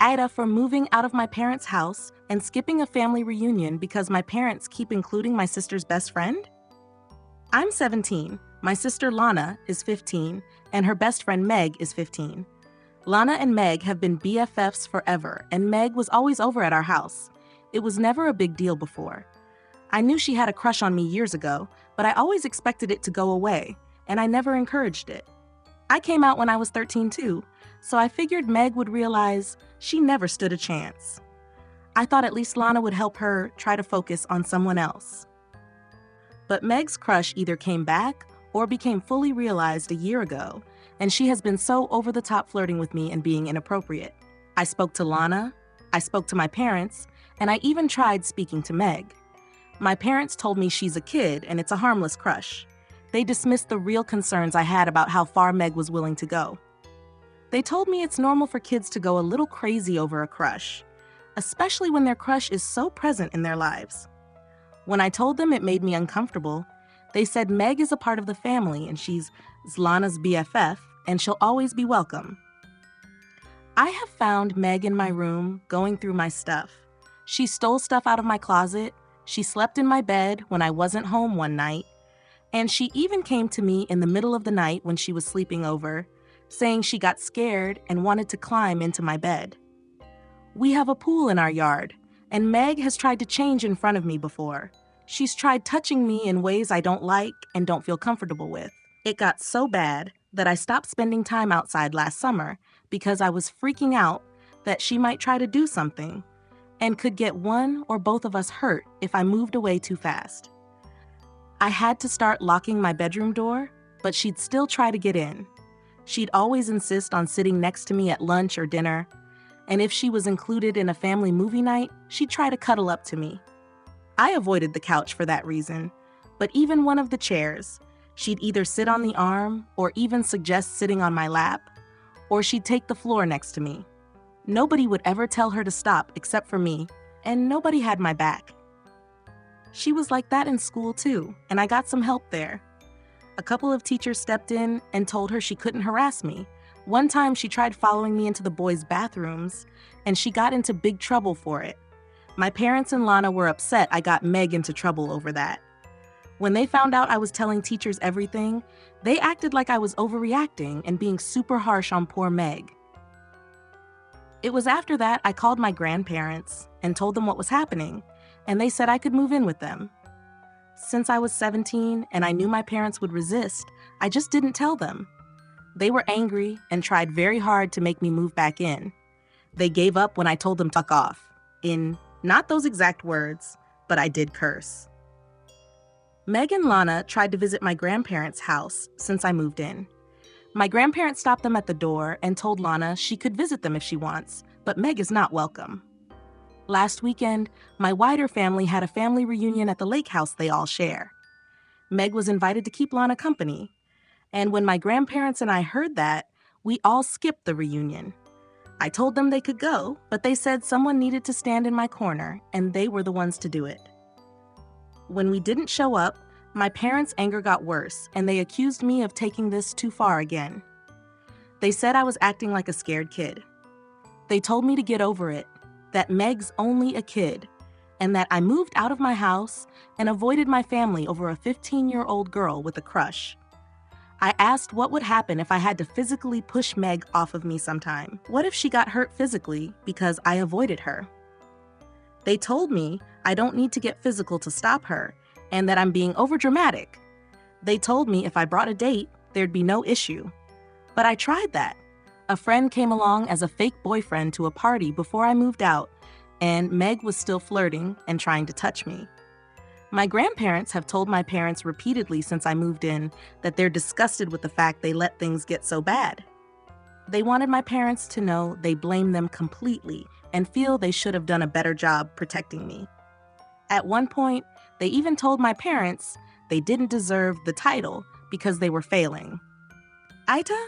AITA for moving out of my parents' house and skipping a family reunion because my parents keep including my sister's best friend? I'm 17, my sister Lana is 15, and her best friend Meg is 15. Lana and Meg have been BFFs forever, and Meg was always over at our house. It was never a big deal before. I knew she had a crush on me years ago, but I always expected it to go away, and I never encouraged it. I came out when I was 13 too, so I figured Meg would realize she never stood a chance. I thought at least Lana would help her try to focus on someone else. But Meg's crush either came back or became fully realized a year ago, and she has been so over-the-top flirting with me and being inappropriate. I spoke to Lana, I spoke to my parents, and I even tried speaking to Meg. My parents told me she's a kid and it's a harmless crush. They dismissed the real concerns I had about how far Meg was willing to go. They told me it's normal for kids to go a little crazy over a crush, especially when their crush is so present in their lives. When I told them it made me uncomfortable, they said Meg is a part of the family and she's Lana's BFF and she'll always be welcome. I have found Meg in my room going through my stuff. She stole stuff out of my closet, she slept in my bed when I wasn't home one night, and she even came to me in the middle of the night when she was sleeping over, saying she got scared and wanted to climb into my bed. We have a pool in our yard, and Meg has tried to change in front of me before. She's tried touching me in ways I don't like and don't feel comfortable with. It got so bad that I stopped spending time outside last summer because I was freaking out that she might try to do something and could get one or both of us hurt if I moved away too fast. I had to start locking my bedroom door, but she'd still try to get in. She'd always insist on sitting next to me at lunch or dinner, and if she was included in a family movie night, she'd try to cuddle up to me. I avoided the couch for that reason, but even one of the chairs, she'd either sit on the arm or even suggest sitting on my lap, or she'd take the floor next to me. Nobody would ever tell her to stop except for me, and nobody had my back. She was like that in school too, and I got some help there. A couple of teachers stepped in and told her she couldn't harass me. One time she tried following me into the boys' bathrooms, and she got into big trouble for it. My parents and Lana were upset I got Meg into trouble over that. When they found out I was telling teachers everything, they acted like I was overreacting and being super harsh on poor Meg. It was after that I called my grandparents and told them what was happening, and they said I could move in with them. Since I was 17 and I knew my parents would resist, I just didn't tell them. They were angry and tried very hard to make me move back in. They gave up when I told them to fuck off. In not those exact words, but I did curse. Meg and Lana tried to visit my grandparents' house since I moved in. My grandparents stopped them at the door and told Lana she could visit them if she wants, but Meg is not welcome. Last weekend, my wider family had a family reunion at the lake house they all share. Meg was invited to keep Lana company, and when my grandparents and I heard that, we all skipped the reunion. I told them they could go, but they said someone needed to stand in my corner, and they were the ones to do it. When we didn't show up, my parents' anger got worse, and they accused me of taking this too far again. They said I was acting like a scared kid. They told me to get over it, that Meg's only a kid, and that I moved out of my house and avoided my family over a 15-year-old girl with a crush. I asked what would happen if I had to physically push Meg off of me sometime. What if she got hurt physically because I avoided her? They told me I don't need to get physical to stop her, and that I'm being overdramatic. They told me if I brought a date, there'd be no issue. But I tried that. A friend came along as a fake boyfriend to a party before I moved out, and Meg was still flirting and trying to touch me. My grandparents have told my parents repeatedly since I moved in that they're disgusted with the fact they let things get so bad. They wanted my parents to know they blame them completely and feel they should have done a better job protecting me. At one point, they even told my parents they didn't deserve the title because they were failing. AITA?